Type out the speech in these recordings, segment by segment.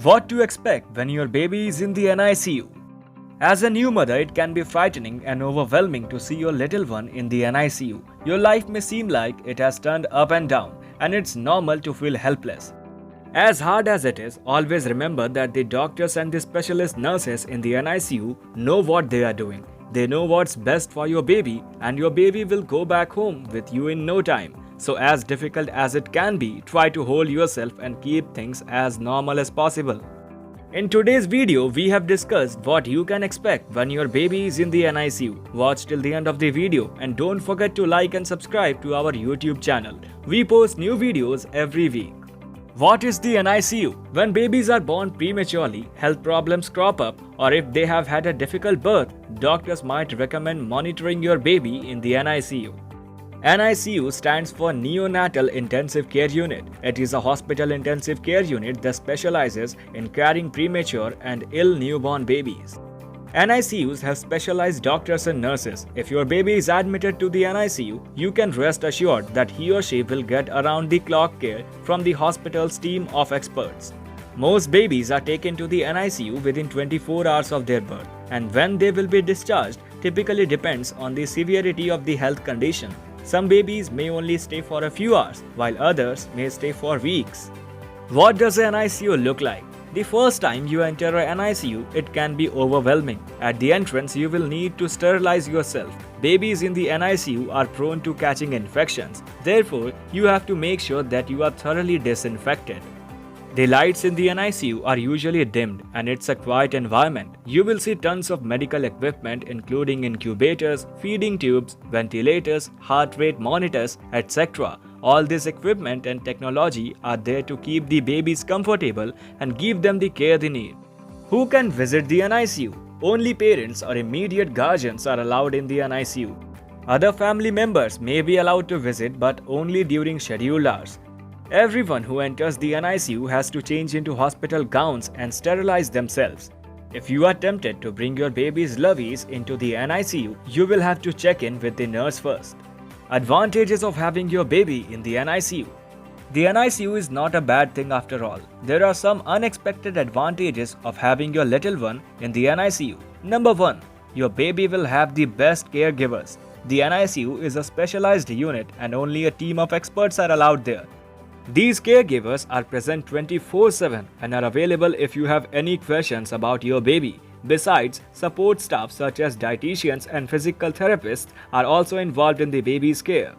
What to expect when your baby is in the NICU? As a new mother, it can be frightening and overwhelming to see your little one in the NICU. Your life may seem like it has turned up and down, and it's normal to feel helpless. As hard as it is, always remember that the doctors and the specialist nurses in the NICU know what they are doing. They know what's best for your baby, and your baby will go back home with you in no time. So as difficult as it can be, try to hold yourself and keep things as normal as possible. In today's video, we have discussed what you can expect when your baby is in the NICU. Watch till the end of the video and don't forget to like and subscribe to our YouTube channel. We post new videos every week. What is the NICU? When babies are born prematurely, health problems crop up, or if they have had a difficult birth, doctors might recommend monitoring your baby in the NICU. NICU stands for Neonatal Intensive Care Unit. It is a hospital intensive care unit that specializes in caring premature and ill newborn babies. NICUs have specialized doctors and nurses. If your baby is admitted to the NICU, you can rest assured that he or she will get around-the-clock care from the hospital's team of experts. Most babies are taken to the NICU within 24 hours of their birth, and when they will be discharged typically depends on the severity of the health condition. Some babies may only stay for a few hours, while others may stay for weeks. What does an NICU look like? The first time you enter an NICU, it can be overwhelming. At the entrance, you will need to sterilize yourself. Babies in the NICU are prone to catching infections. Therefore, you have to make sure that you are thoroughly disinfected. The lights in the NICU are usually dimmed and it's a quiet environment. You will see tons of medical equipment including incubators, feeding tubes, ventilators, heart rate monitors, etc. All this equipment and technology are there to keep the babies comfortable and give them the care they need. Who can visit the NICU? Only parents or immediate guardians are allowed in the NICU. Other family members may be allowed to visit but only during scheduled hours. Everyone who enters the NICU has to change into hospital gowns and sterilize themselves. If you are tempted to bring your baby's loveys into the NICU, you will have to check in with the nurse first. Advantages of having your baby in the NICU. The NICU is not a bad thing after all. There are some unexpected advantages of having your little one in the NICU. Number 1. Your baby will have the best caregivers. The NICU is a specialized unit and only a team of experts are allowed there. These caregivers are present 24/7 and are available if you have any questions about your baby. Besides, support staff such as dietitians and physical therapists are also involved in the baby's care.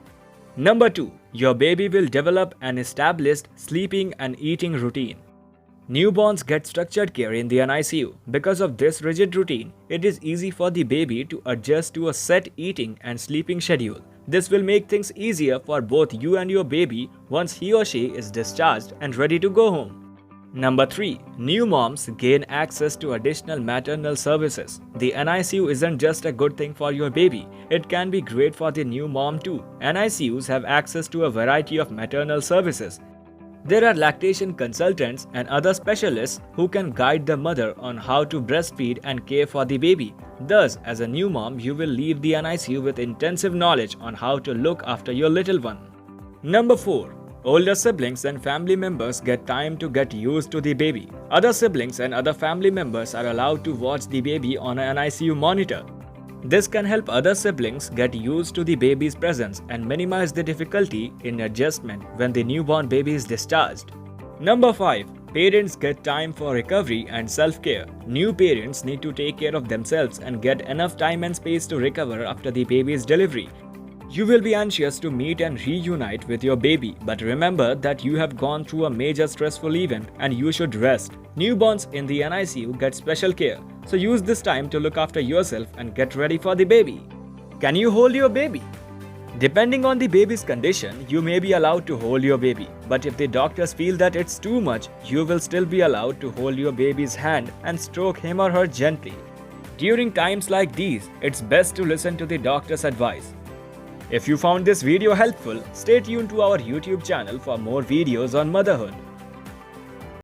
Number 2. Your baby will develop an established sleeping and eating routine. Newborns get structured care in the NICU. Because of this rigid routine, it is easy for the baby to adjust to a set eating and sleeping schedule. This will make things easier for both you and your baby once he or she is discharged and ready to go home. Number 3. New moms gain access to additional maternal services. The NICU isn't just a good thing for your baby, it can be great for the new mom too. NICUs have access to a variety of maternal services. There are lactation consultants and other specialists who can guide the mother on how to breastfeed and care for the baby. Thus, as a new mom, you will leave the NICU with intensive knowledge on how to look after your little one. Number 4. Older siblings and family members get time to get used to the baby. Other siblings and other family members are allowed to watch the baby on an NICU monitor. This can help other siblings get used to the baby's presence and minimize the difficulty in adjustment when the newborn baby is discharged. Number 5. Parents get time for recovery and self-care. New parents need to take care of themselves and get enough time and space to recover after the baby's delivery. You will be anxious to meet and reunite with your baby, but remember that you have gone through a major stressful event and you should rest. Newborns in the NICU get special care, so use this time to look after yourself and get ready for the baby. Can you hold your baby? Depending on the baby's condition, you may be allowed to hold your baby, but if the doctors feel that it's too much, you will still be allowed to hold your baby's hand and stroke him or her gently. During times like these, it's best to listen to the doctor's advice. If you found this video helpful, stay tuned to our YouTube channel for more videos on motherhood.